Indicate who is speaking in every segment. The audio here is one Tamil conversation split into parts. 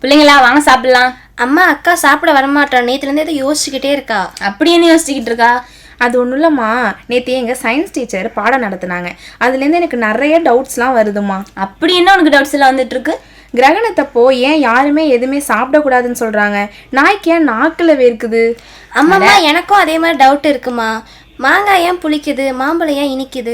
Speaker 1: பிள்ளைங்களா வாங்க சாப்பிடலாம்.
Speaker 2: அம்மா அக்கா சாப்பிட வரமாட்டா, நேற்றுலேருந்து எதை யோசிச்சுக்கிட்டே இருக்கா.
Speaker 1: அப்படி என்ன யோசிச்சுக்கிட்டு இருக்கா?
Speaker 3: அது ஒன்றும் இல்லைம்மா, நேற்று எங்கள் சயின்ஸ் டீச்சர் பாடம் நடத்துனாங்க. அதுலேருந்து எனக்கு நிறைய டவுட்ஸ்லாம் வருதுமா.
Speaker 1: அப்படி என்ன உனக்கு டவுட்ஸ் எல்லாம் வந்துட்டு இருக்கு?
Speaker 3: கிரகணத்தப்போ ஏன் யாருமே எதுவுமே சாப்பிடக்கூடாதுன்னு சொல்கிறாங்க? நாய்க்கு ஏன் நாக்கில் வேர்க்குது?
Speaker 2: அம்மாம்மா எனக்கும் அதே மாதிரி டவுட் இருக்குமா. மாங்காய் ஏன் புளிக்குது, மாம்பழம் ஏன் இனிக்குது?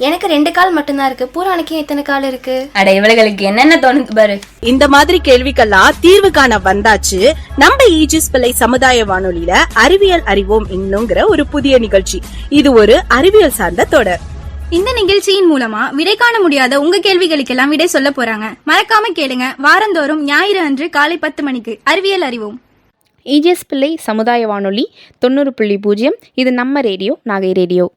Speaker 2: எனக்கு 2 கால் மட்டும்தான் இருக்கு, பூரானுக்கு எத்தனை கால் இருக்கு?
Speaker 1: அட இவளுகளுக்கு என்னென்ன தோணுது பாரு.
Speaker 4: இந்த மாதிரி கேள்விக்கெல்லாம் தீர்வு காண வந்தாச்சு நம்ம ஈஜிஸ் பிள்ளை சமுதாய வானொலியில அறிவியல் அறிவோம் இன்னுங்கிற ஒரு புதிய நிகழ்ச்சி. இது ஒரு அறிவியல் சார்ந்த தொடர்.
Speaker 5: இந்த நிகழ்ச்சியின் மூலமா விடை காண முடியாத உங்க கேள்விகளுக்கெல்லாம் விடை சொல்ல போறாங்க. மறக்காம கேளுங்க. வாரந்தோறும் ஞாயிறு அன்று காலை 10 மணிக்கு அறிவியல் அறிவோம்.
Speaker 3: ஈஜிஎஸ் பிள்ளை சமுதாய வானொலி 90.0. இது நம்ம ரேடியோ, நாகை ரேடியோ.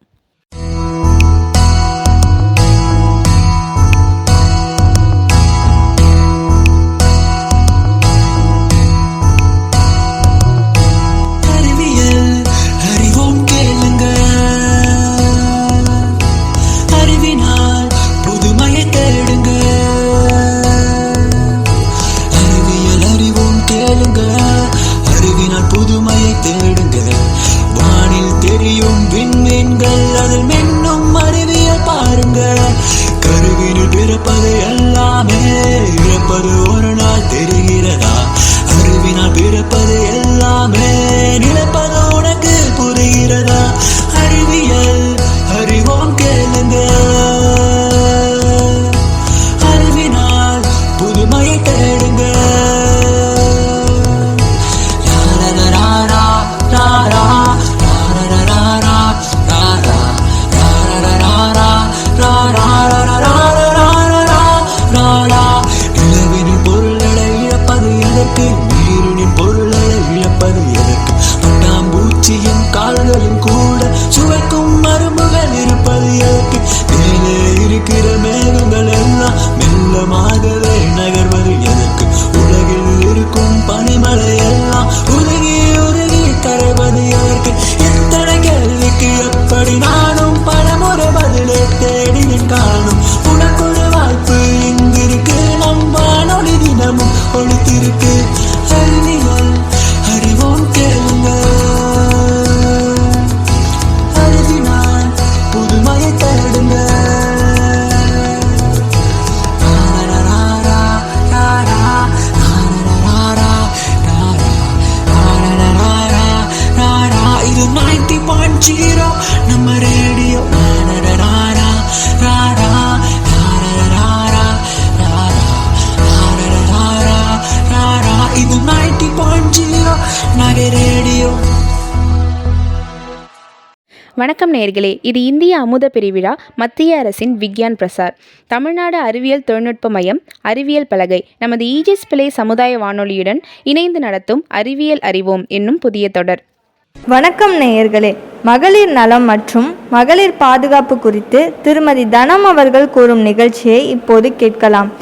Speaker 3: வணக்கம் நேயர்களே, இது இந்திய அமுத பெருவிழா, மத்திய அரசின் விக்யான் பிரசார், தமிழ்நாடு அறிவியல் தொழில்நுட்ப மையம், அறிவியல் பலகை, நமது ஈஜிஎஸ் பிள்ளை சமுதாய வானொலியுடன் இணைந்து நடத்தும் அறிவியல் அறிவோம் என்னும் புதிய தொடர்.
Speaker 6: வணக்கம் நேயர்களே, மகளிர் நலம் மற்றும் மகளிர் பாதுகாப்பு குறித்து திருமதி தனம் அவர்கள் கூறும் நிகழ்ச்சியை இப்போது கேட்கலாம்.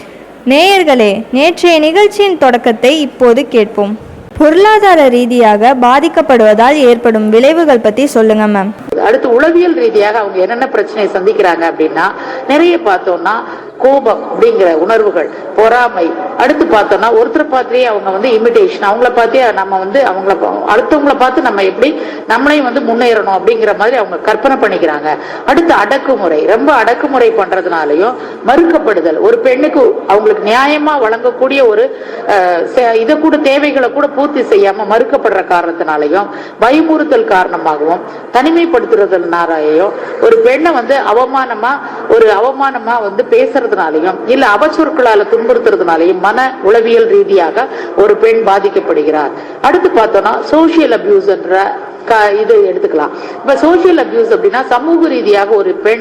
Speaker 6: நேயர்களே, நேற்றைய நிகழ்ச்சியின் தொடக்கத்தை இப்போது கேட்போம். பொருளாதார ரீதியாக பாதிக்கப்படுவதால் ஏற்படும் விளைவுகள் பத்தி சொல்லுங்க மேம்.
Speaker 7: அடுத்து உளவியல் ரீதியாக அவங்க என்னென்ன பிரச்சனையை சந்திக்கிறாங்க அப்படின்னா, நிறைய பார்த்தோம்னா கோபம் அப்படிங்கிற உணர்வுகள், பொறாமை. அடுத்து பார்த்தோம்னா ஒருத்தரை பார்த்தே அவங்க இமிடேஷன், அவங்கள பார்த்தே நம்ம அடுத்தவங்களை பார்த்து நம்ம எப்படி நம்மளையும் முன்னேறணும் அப்படிங்கிற மாதிரி அவங்க கற்பனை பண்ணிக்கிறாங்க. அடுத்து அடக்குமுறை, ரொம்ப அடக்குமுறை பண்றதுனாலையும் மறுக்கப்படுதல், ஒரு பெண்ணுக்கு அவங்களுக்கு நியாயமா வழங்கக்கூடிய ஒரு இதை கூட தேவைகளை கூட பூர்த்தி செய்யாம மறுக்கப்படுற காரணத்தினாலையும், பயமுறுத்தல் காரணமாகவும், தனிமைப்படுத்துறதுனாலையும், ஒரு பெண்ணை அவமானமா பேசுறதுனாலையும் இல்ல அவச்சொற்களால துன்புறுத்துறதுனாலையும் மன உளவியல் ரீதியாக ஒரு பெண் பாதிக்கப்படுகிறார். அடுத்து பார்த்தோம்னா சோசியல் அபியூஸ்ன்ற இது எடுத்துக்கலாம். இப்ப சோசியல் அபியூஸ் அப்படின்னா சமூக ரீதியாக ஒரு பெண்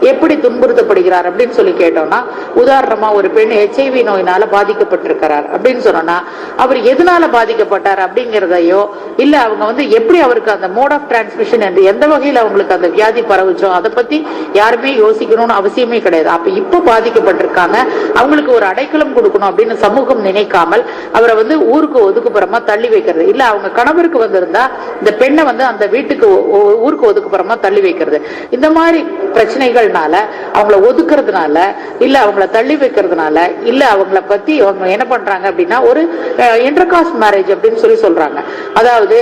Speaker 7: எப்படி துன்புறுத்தப்படுகிறார் அப்படின்னு சொல்லி கேட்டோம்னா, உதாரணமா ஒரு பெண் HIV நோயினால பாதிக்கப்பட்டிருக்கிறார் அப்படின்னு சொன்னோம்னா, அவர் எதனால பாதிக்கப்பட்டார் அப்படிங்கிறதையோ இல்ல அவங்க எப்படி அவருக்கு அந்த மோட் ஆஃப் டிரான்ஸ்மிஷன் என்று எந்த வகையில் அவங்களுக்கு அந்த வியாதி பரவுச்சோ அதை பத்தி யாருமே யோசிக்கணும்னு அவசியமே கிடையாது. அப்ப இப்ப பாதிக்கப்பட்டிருக்காங்க, அவங்களுக்கு ஒரு அடைக்கலம் கொடுக்கணும் அப்படின்னு சமூகம் நினைக்காமல் அவரை ஊருக்கு ஒதுக்குப்புறமா தள்ளி வைக்கிறது. இல்ல அவங்க கணவருக்கு வந்திருந்தா இந்த பெண் பெண்ணை வந்து அந்த வீட்டுக்கு ஊருக்கு ஒதுக்குப்புறமா தள்ளி வைக்கிறது. இந்த மாதிரி பிரச்சனைகள்னால அவங்கள ஒதுக்குறதுனால இல்ல அவங்கள தள்ளி வைக்கிறதுனால இல்ல அவங்கள பத்தி அவங்க என்ன பண்றாங்க அப்படின்னா ஒரு இன்டர்காஸ்ட் மேரேஜ் அப்படின்னு சொல்றாங்க. அதாவது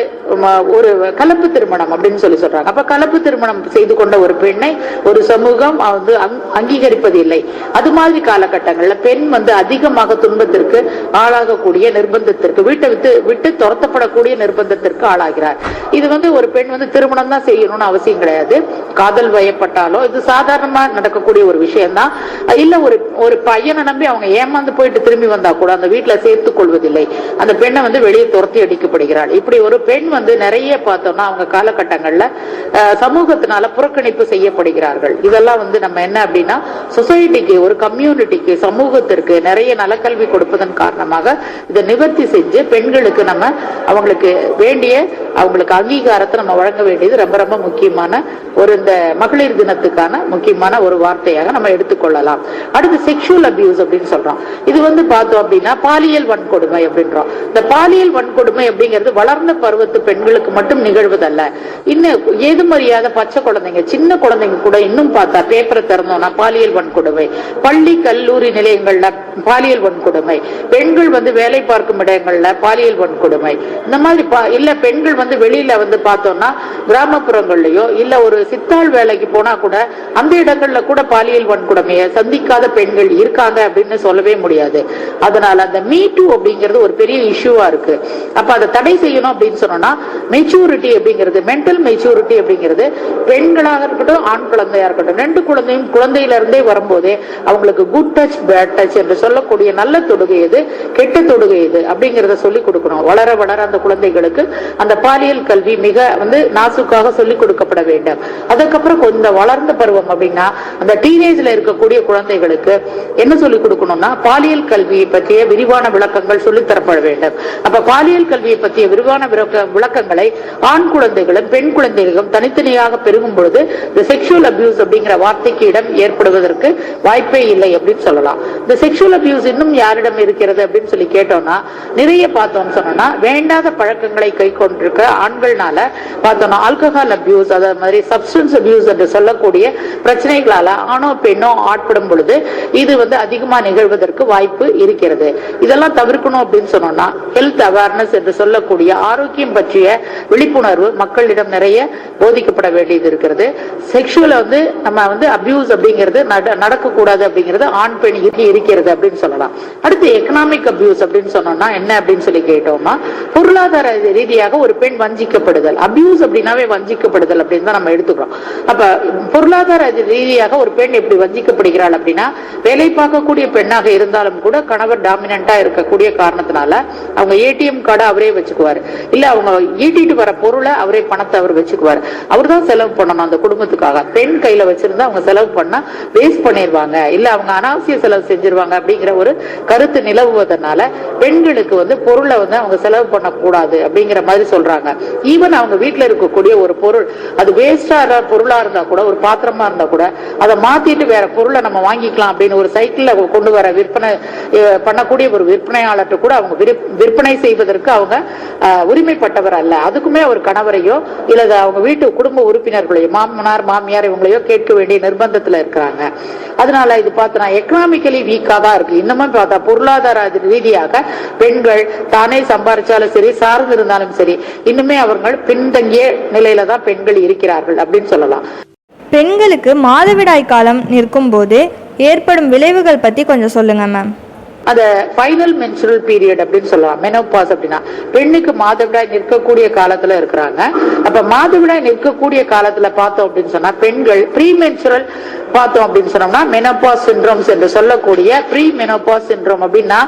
Speaker 7: ஒரு கலப்பு திருமணம் அப்படின்னு சொல்றாங்க. அப்ப கலப்பு திருமணம் செய்து கொண்ட ஒரு பெண்ணை ஒரு சமூகம் வந்து அங்கீகரிப்பது இல்லை. அது மாதிரி காலகட்டங்கள்ல பெண் வந்து அதிகமாக துன்பத்திற்கு ஆளாகக்கூடிய நிர்பந்தத்திற்கு வீட்டை விட்டு துரத்தப்படக்கூடிய நிர்பந்தத்திற்கு ஆளாகிறார். இது வந்து ஒரு பெண் வந்து திருமணம் தான் செய்யணும்னு அவசியம் கிடையாது. காதல் வயப்பட்டாலோ இது சாதாரணமா நடக்கக்கூடிய ஒரு விஷயம் தான். இல்ல ஒரு பையனை நம்பி அவங்க ஏமாந்து போயிட்டு திரும்பி வந்தா கூட அந்த வீட்டுல சேர்த்துக் கொள்வதில்லை. அந்த பெண்ணை வந்து வெளியே துரத்தி அடிக்கப்படுகிறாள். இப்படி ஒரு பெண் வந்து நிறைய பார்த்தோம்னா அவங்க காலகட்டங்கள்ல சமூகத்தினால புறக்கணிப்பு செய்யப்படுகிறார்கள். இதெல்லாம் வந்து நம்ம என்ன அப்படின்னா சொசைட்டிக்கு ஒரு கம்யூனிட்டிக்கு சமூகத்திற்கு நிறைய நலக்கல்வி கொடுப்பதன் காரணமாக இதை நிவர்த்தி செஞ்சு பெண்களுக்கு நம்ம அவங்களுக்கு வேண்டிய அவங்களுக்கு அங்கீகாரத்தை நம்ம வழங்க வேண்டியது ரொம்ப ரொம்ப முக்கியமான ஒரு இந்த மகளிர் தினத்துக்கான முக்கியமான ஒரு வார்த்தையாக நம்ம எடுத்துக்கொள்ளலாம். அடுத்து செக்ஷுவல் அபியூஸ் அப்படின்னு சொல்றோம். இது வந்து பார்த்தோம் அப்படின்னா பாலியல் வன்கொடுமை அப்படின்றோம். இந்த பாலியல் வன்கொடுமை அப்படிங்கிறது வளர்ந்த பருவத்து பெண்களுக்கு மட்டும் நிகழ்வதல்ல. இன்னும் ஏதும் அறியாத பச்சை குழந்தைங்க சின்ன குழந்தைங்க கூட இன்னும் பார்த்தா பேப்பரை திறந்தோம்னா பாலியல் வன்கொடுமை, பள்ளி கல்லூரி நிலையங்கள்ல பாலியல் வன்கொடுமை, பெண்கள் வந்து வேலை பார்க்கும் இடங்கள்ல பாலியல் வன்கொடுமை, இந்த மாதிரி இல்ல பெண்கள் வந்து வெளியில வந்து பார்த்தோம்னா கிராமப்புறங்கள்லயோ இல்ல ஒரு சித்தாள் வேலைக்கு போனா கூட அந்த இடங்கள்ல கூட பாலியல் வன்கொடுமையை சந்திக்காத பெண்கள் இருக்காங்க அப்படின்னு சொல்லவே முடியாது. அதனால அந்த மீ டூ அப்படிங்கிறது ஒரு பெரிய இஷ்யூவா இருக்கு. அப்ப அதை தடை செய்யணும் அப்படின்னு சொன்னோம்னா மெச்சூரிட்டி அப்படிங்கிறது மென்டல் மெச்சூரிட்டி அப்படிங்கிறது பெண்களாக இருக்கட்டும் ஆண் குழந்தையா இருக்கட்டும் ரெண்டு குழந்தையும் குழந்தையில இருந்தே வரும்போதே அவங்களுக்கு குட் டச் பேட் டச் என்று சொல்லக்கூடிய நல்ல தொடுகை எது கெட்ட தொடுகை எது அப்படிங்கறத சொல்லிக் கொடுக்கணும். வளர வளர அந்த குழந்தைகளுக்கு அந்த பாலியல் கல்வி மிக வந்து நாசுக்காக சொல்லிக் கொடுக்கப்பட வேண்டும். அதுக்கப்புறம் கொஞ்சம் வளர்ந்த பருவம் அப்படின்னா அந்த டீனேஜ்ல இருக்கக்கூடிய குழந்தைகளுக்கு என்ன சொல்லிக் கொடுக்கணும்னா பாலியல் கல்வியை பற்றிய விரிவான விளக்கங்கள் சொல்லித்தரப்பட வேண்டும். அப்ப பாலியல் கல்வியை பற்றிய விரிவான விளக்கங்களை ஆண் குழந்தைகளும் பெண் குழந்தைகளும் தனித்தனியாக பெருகும் பொழுது இந்த செக்ஷுவல் அபியூஸ் அப்படிங்கிற வார்த்தைக்கு இடம் ஏற்படுவதற்கு வாய்ப்பே இல்லை அப்படின்னு சொல்லலாம். இந்த செக்ஷுவல் அபியூஸ் இன்னும் யாரிடம் இருக்கிறது அப்படின்னு சொல்லி கேட்டோம்னா நிறைய பார்த்தோம்னு சொன்னோம்னா வேண்டாத பழக்கங்களை கை கொண்டிருக்க ஆண்கள்னால பார்த்தோம்னா ஆல்கஹால் அபியூஸ் அதே மாதிரி சப்ஸ்டன்ஸ் அபியூஸ் என்று சொல்லக்கூடிய பிரச்சனைகளால ஆணோ பெண்ணோ ஆட்படும் பொழுது இது வந்து அதிகமா நிகழ்வதற்கு வாய்ப்பு இருக்கிறது. இதெல்லாம் தவிர்க்கணும் அப்படின்னு சொன்னோம்னா ஹெல்த் அவேர்னஸ் என்று சொல்லக்கூடிய ஆரோக்கியம் பற்றிய விழிப்புணர்வு மக்களிடம் நிறைய போதிக்கப்பட வேண்டியது இருக்கிறது. செக்ஷுவல் வந்து நம்ம வந்து அபியூஸ் அப்படிங்கிறது நடக்கக்கூடாது அப்படிங்கிறது ஆண் பெண் இருக்கிறது அப்படின்னு சொல்லலாம். அடுத்து எக்கனாமிக் அபியூஸ் அப்படின்னு சொன்னோம்னா என்ன அப்படின்னு சொல்லி கேட்டோம்னா பொருளாதார ரீதியாக ஒரு பெண் வஞ்சிக்கப்படுதல். அபியூஸ் அப்படின்னாவே வஞ்சிக்கப்படுதல் அப்படின்னு தான் நம்ம எடுத்துக்கிறோம். அப்ப பொருளாதார ரீதியாக ஒரு பெண் எப்படி வஞ்சிக்கப்படுகிறாள் அப்படின்னா வேலை பார்க்கக்கூடிய பெண்ணாக இருந்தாலும் கூட கணவர் டாமினண்டா இருக்கக்கூடிய காரணத்தினால அவங்க ஏடிஎம் கார்டை அவரே வச்சுக்குவாரு, இல்ல அவங்க ஈட்டிட்டு வர பொருளை அவரே பணத்தை அவர் வச்சுக்குவாரு. அவர் தான் செலவு பண்ணணும் அந்த குடும்பத்துக்காக. பெண் கையில வச்சிருந்தா அவங்க செலவு பண்ணா வேஸ்ட் பண்ணிடுவாங்க, இல்ல அவங்க அனாவசிய செலவு செஞ்சிருவாங்க அப்படிங்கிற ஒரு கருத்து நிலவுவதனால பெண்களுக்கு வந்து பொருளை வந்து அவங்க செலவு பண்ணக்கூடாது அப்படிங்கிற மாதிரி சொல்றாங்க. ஈவன் அவங்க வீட்டுல இருக்கக்கூடிய ஒரு பொருள் அது வேஸ்டா பொருளா இருந்தா கூட ஒரு பாத்திரமா இருந்தா கூட அதை மாத்திட்டு வேற பொருளை நம்ம வாங்கிக்கலாம் அப்படின்னு ஒரு சைக்கிள்ல கொண்டு வர விற்பனை பண்ணக்கூடிய ஒரு விற்பனையாளர்கிட்ட கூட அவங்க விற்பனை செய்வதற்கு அவங்க உரிமைப்பட்டவர் அல்ல. அதுக்குமே ஒரு கணவரையோ இல்ல அவங்க வீட்டு குடும்ப உறுப்பினர்களையோ மாமனார் மாமியார் இவங்களையோ கேட்க வேண்டிய நிர்பந்தத்துல இருக்கிறாங்க. அதனால இது பார்த்தா எக்கனாமிக்கலி வீக்கா தான் இருக்கு. இன்னமும் பார்த்தா பொருளாதார ரீதியாக பெண்கள் தானே சம்பாதிச்சாலும் சரி சார்ந்து இருந்தாலும் சரி இன்னுமே அவர்கள் பின்தங்கிய நிலையில தான் பெண்கள் இருக்கிறார்கள் அப்படின்னு சொல்லலாம்.
Speaker 6: பெண்களுக்கு மாதவிடாய் காலம் நிற்கும் போது ஏற்படும் விளைவுகள் பத்தி கொஞ்சம் சொல்லுங்க மேம்.
Speaker 7: அத ஃபைனல் மென்சுரல் பீரியட் அப்படின்னு சொல்லலாம். மெனோபாஸ் அப்படின்னா பெண்ணுக்கு மாதவிடாய் நிற்கக்கூடிய காலத்துல இருக்கிறாங்க. அப்ப மாதவிடாய் நிற்கக்கூடிய காலத்துல பார்த்தோம் அப்படின்னு சொன்னா பெண்கள் ப்ரீ மென்சுரல் பார்த்தோம் அப்படின்னு சொன்னோம்னா மெனோபாஸ் சிண்ட்ரோம்ஸ் என்று சொல்லக்கூடிய ப்ரீ மெனோபாஸ் சிண்ட்ரோம் அப்படின்னா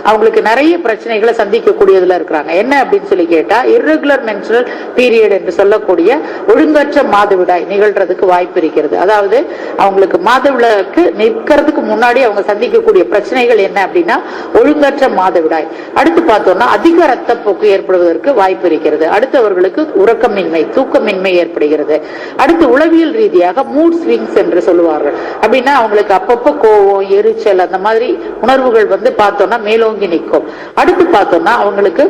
Speaker 7: அவங்களுக்கு நிறைய பிரச்சனைகளை சந்திக்கக்கூடியதுல இருக்கிறாங்க. என்ன அப்படின்னு சொல்லி கேட்டா இர்ரெகுலர் மென்சுரல் பீரியட் என்று சொல்லக்கூடிய ஒழுங்கற்ற மாதவிடாய் நிகழ்றதுக்கு வாய்ப்பு இருக்கிறது. அதாவது அவங்களுக்கு மாதவிடாய்க்கு நிற்கிறதுக்கு முன்னாடி அவங்க சந்திக்கக்கூடிய பிரச்சனைகள் என்ன அப்படின்னா ஒழுங்கற்ற மாதவிடாய். அடுத்து பார்த்தோம்னா அதிக ரத்தப்போக்கு ஏற்படுவதற்கு வாய்ப்பு இருக்கிறது. அடுத்தவர்களுக்கு உறக்கமின்மை தூக்கமின்மை ஏற்படுகிறது. அடுத்து உளவியல் ரீதியாக மூட் ஸ்விங்ஸ் என்று சொல்லுவார்கள். அப்படின்னா அவங்களுக்கு அப்பப்போ கோவம் எரிச்சல் அந்த மாதிரி உணர்வுகள் வந்து பார்த்தோம்னா மேலோங்கி நிற்கும். அடுத்து பார்த்தோம்னா அவங்களுக்கு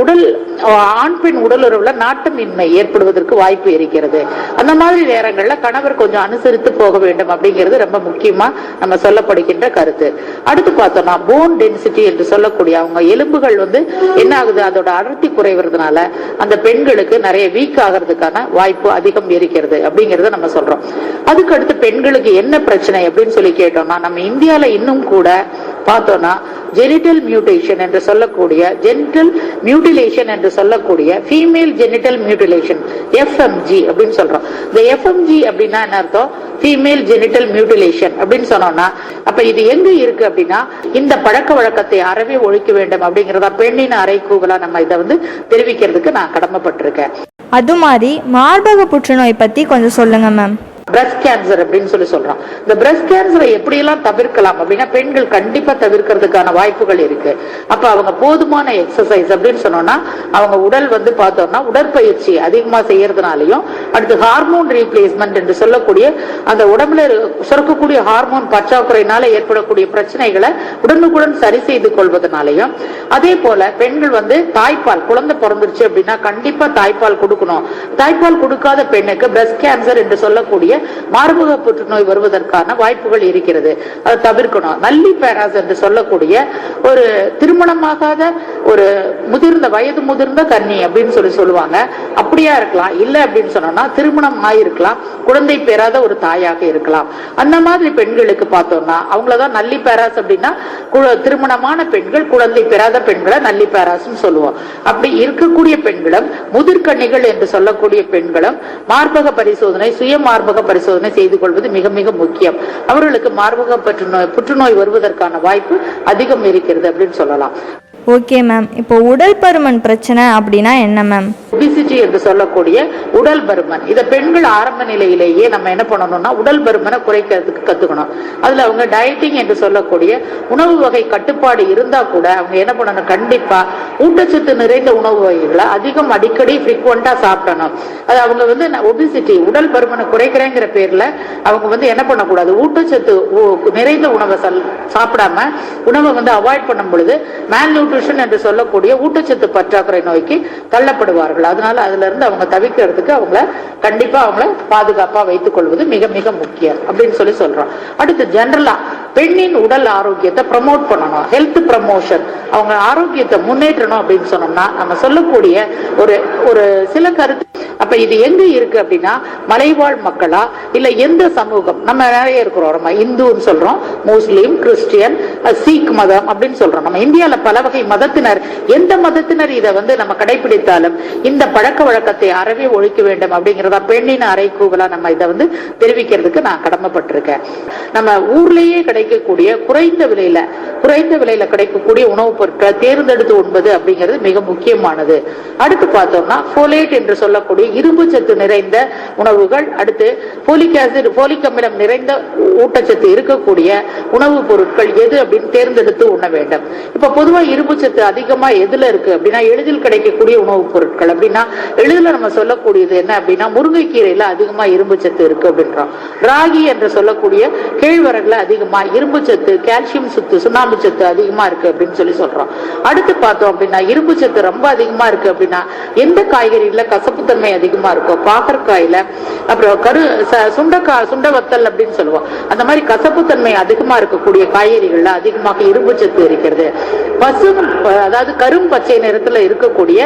Speaker 7: உடல் ஆண் பெண் உடலுறவுல நாட்டமின்மை ஏற்படுவதற்கு வாய்ப்பு இருக்கிறது. அந்த மாதிரி நேரங்கள்ல கணவர் கொஞ்சம் அனுசரித்து போக வேண்டும் அப்படிங்கிறது ரொம்ப முக்கியமா நம்ம சொல்லப்படுகின்ற கருத்து. அடுத்து பார்த்தோம்னா போன் டென்சிட்டி என்று சொல்லக்கூடிய அவங்க எலும்புகள் என்ன ஆகுது, அதோட அடர்த்தி குறைவதனால அந்த பெண்களுக்கு நிறைய வீக் ஆகிறதுக்கான வாய்ப்பு அதிகம் இருக்கிறது அப்படிங்கறத நம்ம சொல்றோம். அதுக்கு அடுத்து பெண்களுக்கு என்ன பிரச்சனை அப்படின்னு சொல்லி கேட்டோம்னா, நம்ம இந்தியால இன்னும் கூட பார்த்தோம்னா ஜெனிட்டல் மியூட்டேஷன் என்று சொல்லக்கூடிய ஜெனிட்டல் மியூட்டிலேஷன் என்று சொல்லக்கூடிய ஃபீமேல் ஜெனிட்டல் மியூட்டிலேஷன் FMG அப்படின்னு சொல்றோம். இந்த FMG அப்படின்னா என்ன அர்த்தம்? ஃபீமேல் ஜெனிட்டல் மியூட்டிலேஷன் அப்படின்னு சொன்னோம்னா, அப்ப இது எங்க இருக்கு அப்படின்னா, இந்த பழக்க வழக்கத்தை அறவே ஒழிக்க வேண்டும் அப்படிங்கறத பெண்ணின் அறைகூவலா நம்ம இதை தெரிவிக்கிறதுக்கு நான் கடமைப்பட்டிருக்கேன்.
Speaker 6: அது மாதிரி மார்பக புற்றுநோய் பற்றி கொஞ்சம் சொல்லுங்க மேம்.
Speaker 7: பிரஸ்ட் கேன்சர் அப்படின்னு சொல்லி சொல்றோம். இந்த பிரஸ்ட் கேன்சரை எப்படி எல்லாம் தவிர்க்கலாம் அப்படின்னா, பெண்கள் கண்டிப்பா தவிர்க்கிறதுக்கான வாய்ப்புகள் இருக்கு. அப்ப அவங்க போதுமான எக்ஸசைஸ் அப்படின்னு சொன்னோம்னா, அவங்க உடல் பார்த்தோம்னா உடற்பயிற்சி அதிகமா செய்யறதுனாலையும், அடுத்து ஹார்மோன் ரீப்ளேஸ்மெண்ட் என்று சொல்லக்கூடிய அந்த உடம்புல சுரக்கக்கூடிய ஹார்மோன் பற்றாக்குறையினால ஏற்படக்கூடிய பிரச்சனைகளை உடனுக்குடன் சரி செய்து கொள்வதனாலையும், அதே போல பெண்கள் தாய்ப்பால் குழந்தை பிறந்துருச்சு அப்படின்னா கண்டிப்பா தாய்ப்பால் கொடுக்கணும். தாய்ப்பால் கொடுக்காத பெண்ணுக்கு பிரஸ்ட் கேன்சர் என்று சொல்லக்கூடிய மார்பக புற்றுநோய் வருவதற்கான வாய்ப்புகள் இருக்கிறது. அதை தவிர்க்கணும். நல்லி பேராஸ் என்று சொல்லக்கூடிய ஒரு திருமணமாகாத ஒரு வயது முதிர்ந்த கன்னி அப்படின்னு சொல்லுவாங்க. அப்படியா இருக்கலாம், இல்ல அப்படின்னு சொன்னோம்னா திருமணம் ஆயிருக்கலாம், குழந்தை பெறாத ஒரு தாயாக இருக்கலாம். அந்த மாதிரி பெண்களுக்கு பார்த்தோம்னா அவங்களதான் நல்லி பேராஸ் அப்படின்னா, திருமணமான பெண்கள் குழந்தை பெறாத பெண்களை நல்லி பேராஸ் சொல்லுவோம். அப்படி இருக்கக்கூடிய பெண்களும் முதிர்கன்னிகள் என்று சொல்லக்கூடிய பெண்களும் மார்பக பரிசோதனை, சுய மார்பக பரிசோதனை செய்து கொள்வது மிக மிக முக்கியம். அவர்களுக்கு மார்பக புற்றுநோய் வருவதற்கான வாய்ப்பு அதிகம் இருக்கிறது அப்படின்னு சொல்லலாம்.
Speaker 6: Okay ma'am. இப்போ உடல் பருமன் பிரச்சனை அப்படின்னா என்ன மேம்?
Speaker 7: ஒபிசிட்டி என்று சொல்லக்கூடிய உடல் பருமன், இதை பெண்கள் ஆரம்ப நிலையிலேயே நம்ம என்ன பண்ணணும்னா உடல் பருமனை குறைக்கிறதுக்கு கத்துக்கணும். அதுல அவங்க டயட்டிங் என்று சொல்லக்கூடிய உணவு வகை கட்டுப்பாடு இருந்தா கூட அவங்க என்ன பண்ணணும், கண்டிப்பா ஊட்டச்சத்து நிறைந்த உணவு வகைகளை அதிகம் அடிக்கடி ஃப்ரீக்வெண்டா சாப்பிடணும். அது அவங்க ஒபிசிட்டி உடல் பருமனை குறைக்கிறேங்கிற பேர்ல அவங்க என்ன பண்ணக்கூடாது, ஊட்டச்சத்து நிறைந்த உணவை சாப்பிடாம உணவை அவாய்ட் பண்ணும் பொழுது மேல்நியூட்ரிஷன் என்று சொல்லக்கூடிய ஊட்டச்சத்து பற்றாக்குறை நோய்க்கு தள்ளப்படுவார்கள். அதனால அதுல இருந்து அவங்க தவிர்க்கிறதுக்கு கண்டிப்பா அவங்கள பாதுகாப்பா வைத்துக் கொள்வது மிக மிக முக்கியம் அப்படின்னு சொல்றோம். அடுத்து ஜெனரலா பெண்ணின் உடல் ஆரோக்கியத்தை ப்ரமோட் பண்ணணும். ஹெல்த் ப்ரமோஷன், அவங்க ஆரோக்கியத்தை முன்னேற்றணும் அப்படின்னு சொன்னோம்னா நம்ம சொல்லக்கூடிய ஒரு சில கருத்து. அப்ப இது எங்க இருக்கு அப்படின்னா, மலைவாழ் மக்களா இல்ல எந்த சமூகம், நம்ம நிறைய இருக்கிறோம். நம்ம இந்துன்னு சொல்றோம், முஸ்லீம், கிறிஸ்டியன், சீக் மதம் அப்படின்னு சொல்றோம். நம்ம இந்தியால பல வகை மதத்தினர், எந்த மதத்தினர் இதை நம்ம கடைபிடித்தாலும் இந்த பழக்க வழக்கத்தை அறவே ஒழிக்க வேண்டும் அப்படிங்கறத பெண்ணின் அறைகூவலா நம்ம இதை தெரிவிக்கிறதுக்கு நான் கடமைப்பட்டிருக்கேன். நம்ம ஊர்லயே கிடைக்கக்கூடிய குறைந்த விலையில கிடைக்கக்கூடிய உணவுப் பொருட்களை தேர்ந்தெடுத்து உண்பது அப்படிங்கிறது மிக முக்கியமானது. அடுத்து பார்த்தோம்னா ஃபோலேட் என்று சொல்லக்கூடிய இரும்பு சத்து நிறைந்த உணவுகள், அடுத்து போலிக் ஆசிட், போலிக் அமிலம் நிறைந்த ஊட்டச்சத்து இருக்கக்கூடிய உணவுப் பொருட்கள் எது அப்படின்னு தேர்ந்தெடுத்து உண்ண வேண்டும். இப்ப பொதுவா இரும்பு சத்து அதிகமா எதுல இருக்கு அப்படின்னா, எளிதில் கிடைக்கக்கூடிய உணவுப் பொருட்கள் அப்படின்னா எளிதில் நம்ம சொல்லக்கூடியது என்ன அப்படின்னா, முருங்கைக்கீரையில அதிகமா இரும்பு சத்து இருக்கு அப்படின்றோம். ராகி என்று சொல்லக்கூடிய கேழ்வரகுல அதிகமா இரும்பு சத்து, கால்சியம் சத்து, சுண்ணாம்பு சத்து அதிகமா இருக்கு அப்படின்னு சொல்றோம். அடுத்து பார்த்தோம் அப்படின்னா இரும்பு சத்து ரொம்ப அதிகமா இருக்கு அப்படின்னா எந்த காய்கறியில கசப்புத்தன்மை அதிகமா இருக்கும், பாகற்காயில, அப்புறம் சுண்டவத்தல் அப்படின்னு சொல்லுவோம். அந்த மாதிரி கசப்புத்தன்மை அதிகமா இருக்கக்கூடிய காய்கறிகள்ல அதிகமாக இரும்பு சத்து இருக்கிறது. அதாவது கரும் பச்சை நிறத்துல இருக்கக்கூடிய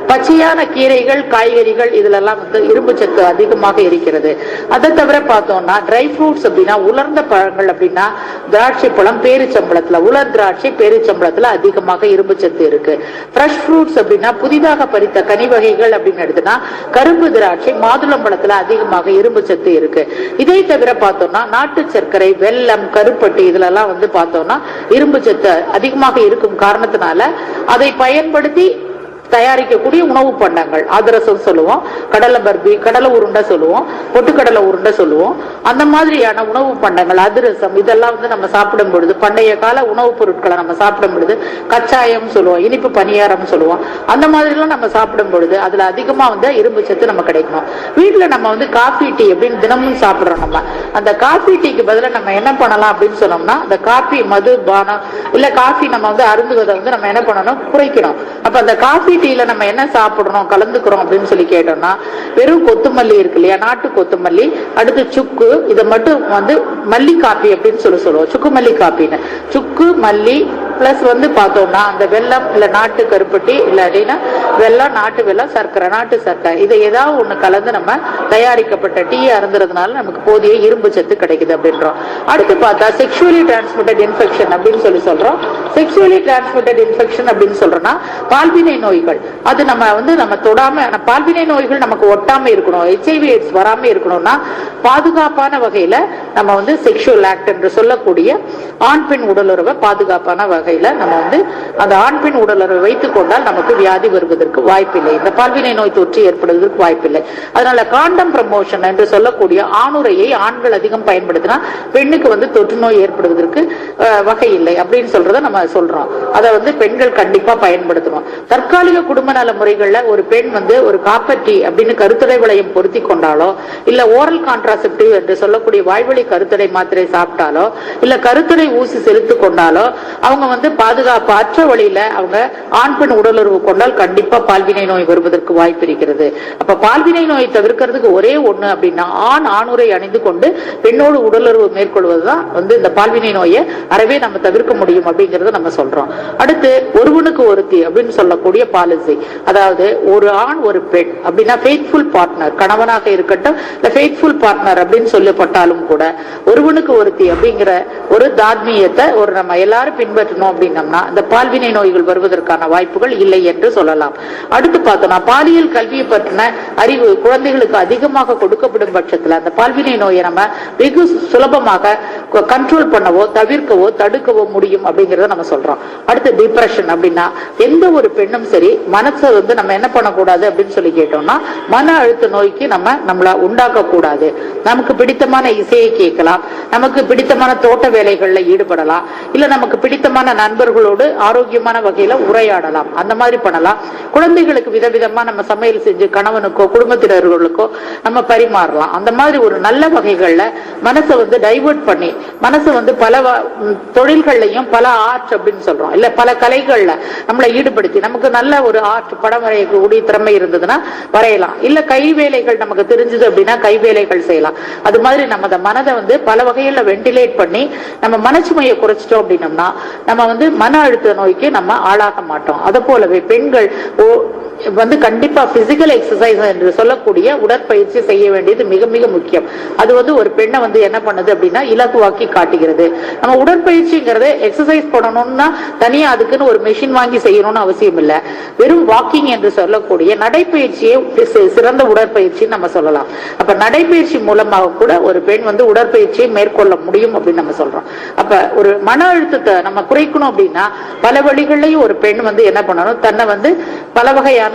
Speaker 7: பச்சையான கீரைகள், காய்கறிகள் இதுல எல்லாம் இரும்பு சத்து அதிகமாக இருக்கிறது. அதை தவிர பார்த்தோம்னா ட்ரை ஃப்ரூட்ஸ் அப்படின்னா உலர்ந்த பழங்கள் அப்படின்னா திராட்சை பழம், பேரிச்சம்பழத்துல, உலர் திராட்சை, பேரிச்சம்பழத்துல அதிகமாக இரும்பு சத்து இருக்கு. ஃப்ரெஷ் ஃப்ரூட்ஸ் அப்படின்னா புதிதாக பறித்த கனி வகைகள் அப்படின்னு எடுத்துனா கரும்பு திராட்சை, மாதுளம்பழத்துல அதிகமாக இரும்பு சத்து இருக்கு. இதை தவிர பார்த்தோம்னா நாட்டு சர்க்கரை, வெல்லம், கருப்பட்டி இதுல எல்லாம் பார்த்தோம்னா இரும்பு சத்து அதிகமாக இருக்கும் காரணத்தினால அதை பயன்படுத்தி தயாரிக்கக்கூடிய உணவு பண்டங்கள், அதிரசம் சொல்லுவோம், கடலை பர்பி, கடலை உருண்டை சொல்லுவோம், பொட்டுக்கடலை உருண்டை சொல்லுவோம். அந்த மாதிரியான உணவு பண்டங்கள், அதிரசம் இதெல்லாம் நம்ம சாப்பிடும் பொழுது, பண்டைய கால உணவுப் பொருட்களை நம்ம சாப்பிடும் பொழுது கச்சாயம் சொல்லுவோம், இனிப்பு பணியாரம் சொல்லுவோம். அந்த மாதிரி எல்லாம் நம்ம சாப்பிடும் பொழுது அதுல அதிகமா இரும்பு சத்து நம்ம கிடைக்கணும். வீட்டுல நம்ம காஃபி டீ அப்படின்னு தினமும் சாப்பிடுறோம். நம்ம அந்த காஃபி டீக்கு பதிலாக நம்ம என்ன பண்ணலாம் அப்படின்னு சொன்னோம்னா, அந்த காஃபி மது பானம் இல்ல காஃபி நம்ம அருந்துவதை நம்ம என்ன பண்ணணும், குறைக்கணும். அப்ப அந்த காஃபி டீல நம்ம என்ன சாப்பிடணும் கலந்துக்கிறோம் அப்படின்னு சொல்லி கேட்டோம்னா வெறும் கொத்துமல்லி இருக்கு இல்லையா, நாட்டு கொத்துமல்லி, அடுத்து சுக்கு, இதை மட்டும் வந்து மல்லி காப்பி அப்படின்னு சொல்லுவோம், சுக்கு மல்லி காப்பின்னு. சுக்கு மல்லி பிளஸ் வந்து பார்த்தோம்னா அந்த வெல்லம் இல்ல நாட்டு கருப்பட்டி இல்லாட்டினா வெல்லம், நாட்டு வெல்லம், சர்க்கரை, நாட்டு சர்க்கரை, இதை ஏதாவது ஒண்ணு கலந்து நம்ம தயாரிக்கப்பட்ட டீயை அருந்துறதுனால நமக்கு போதிய இரும்பு சத்து கிடைக்குது அப்படின்றோம். அடுத்து பார்த்தா செக்ஷுவலி டிரான்ஸ்மிட்டட் இன்ஃபெக்ஷன் அப்படின்னு சொல்றோம். செக்ஷுவலி டிரான்ஸ்மிட்டட் இன்ஃபெக்ஷன் அப்படின்னு சொல்றோம்னா பால்வினை நோய்கள். அது நம்ம தொடாம, பால்வினை நோய்கள் நமக்கு ஒட்டாம இருக்கணும், HIV AIDS வராம இருக்கணும்னா பாதுகாப்பான வகையில நம்ம வந்து செக்ஷுவல் ஆக்ட் என்று சொல்லக்கூடிய ஆண் பெண் உடலுறவை பாதுகாப்பான வகையில நம்ம வந்து அந்த ஆண் பெண் உடலுறவை வைத்துக் கொண்டால் நமக்கு வியாதி வருவதற்கு வாய்ப்பில்லை, இந்த பால்வினை நோய் தொற்று ஏற்படுவதற்கு வாய்ப்பில்லை. அதனால காண்டம் ப்ரமோஷன் என்று சொல்லக்கூடிய ஆணுரையை ஆண்கள் அதிகம் பயன்படுத்தினா பெண்ணுக்கு வந்து தொற்று நோய் ஏற்படுவதற்கு வகை இல்லை அப்படின்னு சொல்றதை நம்ம சொல்றோம். அதை வந்து பெண்கள் கண்டிப்பா பயன்படுத்தணும். தற்காலிக குடும்ப நல முறைகள்ல ஒரு பெண் வந்து ஒரு காப்பர்டி அப்படின்னு கருத்தடை வளையம் பொருத்தி கொண்டாலோ, இல்ல ஓரல் கான்ட்ராசெப்டிவ் என்று சொல்லக்கூடிய வாய்வழி கருத்தடை மாத்திரை சாப்பிட்டாலோ, இல்ல கருத்தடை ஊசி செலுத்து கொண்டாலோ அவங்க வந்து பாதுகாப்பு அற்ற வழியில அவங்க ஆண் பெண் உடலுறவு கொண்டால் கண்டிப்பா பால்வினை நோய் வருவதற்கு வாய்ப்பு இருக்கிறது. அப்ப பால்வினை நோயை தவிர்க்கிறதுக்கு ஒரே ஒண்ணு அப்படின்னா ஆணுரை அணிந்து கொண்டு பெண்ணோடு உடலுறவு மேற்கொள்வதுதான் வந்து இந்த பால்வினை நோயை அறவே நம்ம தவிர்க்க முடியும் அப்படிங்கறத நம்ம சொல்றோம். அடுத்து ஒருவனுக்கு ஒருத்தி அப்படின்னு சொல்லக்கூடிய பாலிசி, அதாவது ஒரு ஆண் ஒரு பெண் அப்படின்னா ஃபெய்த்ஃபுல் பார்ட்னர், கணவனாக இருக்கட்டும் இல்ல ஃபெய்த்ஃபுல் பார்ட்னர் அப்படின்னு சொல்லப்பட்டாலும் கூட ஒருவனுக்கு ஒருத்தி அப்படிங்கிற ஒரு தாத்மீயத்தை ஒரு நம்ம எல்லாரும் பின்பற்றணும் அப்படின்னம்னா இந்த பால்வினை நோய்கள் வருவதற்கான வாய்ப்புகள் இல்லை என்று சொல்லலாம். அடுத்து பார்த்தோம்னா பாலியல் கல்வியை பற்றின அறிவு குழந்தைகளுக்கு அதிகமாக கொடுக்கப்படும் பட்சத்தில் அந்த பால்வினை நோயை நம்ம வெகு சுலபமாக கண்ட்ரோல் பண்ணவோ தவிர்க்கவோ தடுக்கவோ முடியும் அப்படிங்கறத நம்ம சொல்றோம். அடுத்து டிப்ரெஷன் அப்படின்னா எந்த ஒரு பெண்ணும் சரி மனசை வந்து நம்ம என்ன பண்ணக்கூடாது அப்படின்னு சொல்லி கேட்டோம்னா மன அழுத்த நோய்க்கு நம்மள உண்டாக்க கூடாது. நமக்கு பிடித்தமான இசையை கேட்கலாம், நமக்கு பிடித்தமான தோட்ட வேலைகள்ல ஈடுபடலாம், இல்ல நமக்கு பிடித்தமான நண்பர்களோடு ஆரோக்கியமான வகையில உரையாடலாம், அந்த மாதிரி பண்ணலாம். குழந்தைகளுக்கு விதவிதமா நம்ம சமையல் செஞ்சு கணவனுக்கோ குடும்பத்தினர்களுக்கோ நம்ம பரிமாறலாம். அந்த மாதிரி ஒரு நல்ல வகைகள்ல மனசை வந்து டைவர்ட் பண்ணி மனசை வந்து பல தொழில்கள்லையும் பல ஆர்ட் அப்படின்னு சொல்றோம், இல்ல பல கலைகள்ல நம்மளை ஈடுபடுத்தி நமக்கு நல்ல ஒரு ஆர்ட் படம் வரையக்கூடிய திறமை இருந்ததுன்னா வரையலாம், இல்ல கைவேலைகள் நமக்கு தெரிஞ்சது அப்படின்னா கைவேலைகள் செய்யலாம். அது மாதிரி நம்ம மனதை வந்து பல வகையில வென்டிலேட் பண்ணி நம்ம மனச்சுமையை குறைச்சிட்டோம் அப்படின்னம்னா நம்ம வந்து மன அழுத்த நோய்க்கு நம்ம ஆளாக மாட்டோம். அது போலவே பெண்கள் வந்து கண்டிப்பா பிசிக்கல் எக்ஸசைஸ் என்று சொல்லக்கூடிய உடற்பயிற்சி செய்ய வேண்டியது மிக மிக முக்கியம். அது வந்து ஒரு பெண்ணை வந்து என்ன பண்ணுது அப்படின்னா இலக்குவாக்கி காட்டுகிறது. நம்ம உடற்பயிற்சிங்கிறது எக்ஸசைஸ் பண்ணணும்னா தனியா அதுக்குன்னு ஒரு மெஷின் வாங்கி செய்யணும்னு அவசியம் இல்லை. வெறும் வாக்கிங் என்று சொல்லக்கூடிய நடைப்பயிற்சியை சிறந்த உடற்பயிற்சின்னு நம்ம சொல்லலாம். அப்ப நடைப்பயிற்சி மூலமாக கூட ஒரு பெண் வந்து உடற்பயிற்சியை மேற்கொள்ள முடியும் அப்படின்னு நம்ம சொல்றோம். அப்ப ஒரு மன அழுத்தத்தை நம்ம குறைக்கணும் அப்படின்னா பல வழிகள்லயும் ஒரு பெண் வந்து என்ன பண்ணணும், தன்னை வந்து பல வகையான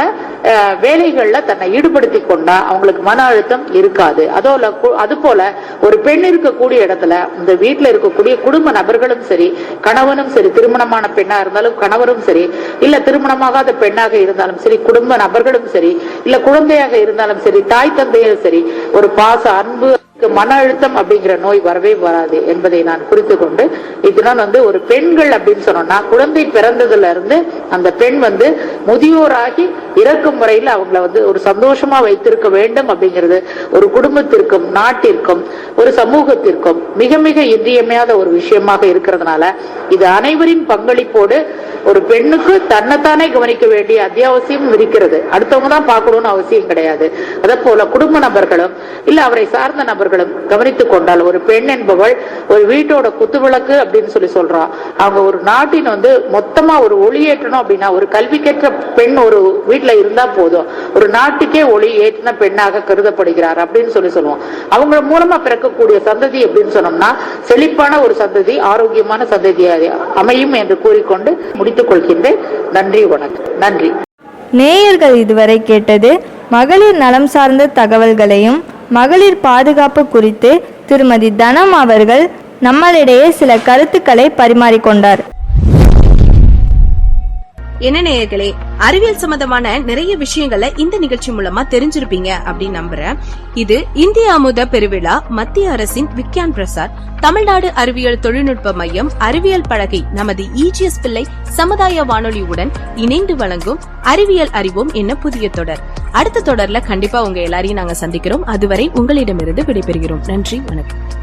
Speaker 7: வேலைகள்ல தன்னை ஈடுபடுத்தி கொண்டா அவங்களுக்கு மன அழுத்தம் இருக்காது. அது போல ஒரு பெண் இருக்கக்கூடிய இடத்துல இந்த வீட்டுல இருக்கக்கூடிய குடும்ப நபர்களும் சரி, கணவனும் சரி, திருமணமான பெண்ணா இருந்தாலும் கணவரும் சரி, இல்ல திருமணமாகாத பெண்ணாக இருந்தாலும் சரி, குடும்ப நபர்களும் சரி, இல்ல குழந்தையாக இருந்தாலும் சரி, தாய் தந்தையும் சரி, ஒரு பாச அன்பு மன அழுத்தம் அப்படிங்கிற நோய் வரவே வராது என்பதை நான் குறித்து கொண்டு இதனால் வந்து ஒரு பெண்கள் அப்படின்னு சொன்னோம்னா குழந்தை பிறந்ததுல இருந்து அந்த பெண் வந்து முதியோராகி இறக்கும் வரையில் அவங்கள வந்து ஒரு சந்தோஷமா வைத்திருக்க வேண்டும் அப்படிங்கிறது ஒரு குடும்பத்திற்கும் நாட்டிற்கும் ஒரு சமூகத்திற்கும் மிக மிக இன்றியமையாத ஒரு விஷயமாக இருக்கிறதுனால இது அனைவரின் பங்களிப்போடு ஒரு பெண்ணுக்கு தன்னைத்தானே கவனிக்க வேண்டிய அத்தியாவசியம் இருக்கிறது. அடுத்தவங்க தான் பார்க்கணும்னு அவசியம் கிடையாது. அதே போல குடும்ப நபர்களும் இல்ல அவரை சார்ந்த நபர்களும் கவனித்துக் கொண்டால் ஒரு பெண் என்பவள் ஒரு வீட்டோட குத்துவிளக்கு அப்படின்னு சொல்றான். அவங்க ஒரு நாட்டின் வந்து மொத்தமா ஒரு ஒளியேற்றணும் அப்படின்னா ஒரு கல்வி கற்ற பெண் ஒரு வீட்டுல இருந்தா போதும், ஒரு நாட்டுக்கே ஒளி ஏற்றின பெண்ணாக கருதப்படுகிறார் அப்படின்னு சொல்லுவோம். அவங்க மூலமா பிறக்கக்கூடிய சந்ததி அப்படின்னு சொன்னோம்னா செழிப்பான ஒரு சந்ததி, ஆரோக்கியமான சந்ததி அமையும் என்று கூறிக்கொண்டு முடித்துக் கொள்கின்றேன். நன்றி, வணக்கம். நன்றி.
Speaker 6: நேயர்கள் இதுவரை கேட்டது மகளிர் நலம் சார்ந்த தகவல்களையும் மகளிர் பாதுகாப்பு குறித்து திருமதி தனம் அவர்கள் நம்மளிடையே சில கருத்துக்களை பரிமாறிக்கொண்டார்.
Speaker 4: என்ன நேயர்களே, அறிவியல் சம்பந்தமான நிறைய விஷயங்களை இந்த நிகழ்ச்சி மூலமா தெரிஞ்சிருப்பீங்க அப்படின்னு நம்புறேன். இது இந்திய அமுத பெருவிழா, மத்திய அரசின் விக்யான் பிரசார், தமிழ்நாடு அறிவியல் தொழில்நுட்ப மையம், அறிவியல் பலகை, நமது EGS பிள்ளை சமுதாய வானொலியுடன் இணைந்து வழங்கும் அறிவியல் அறிவோம் என்ன புதிய தொடர். அடுத்த தொடர்ல கண்டிப்பா உங்க எல்லாரையும் நாங்க சந்திக்கிறோம். அதுவரை உங்களிடமிருந்து விடைபெறுகிறோம். நன்றி, வணக்கம்.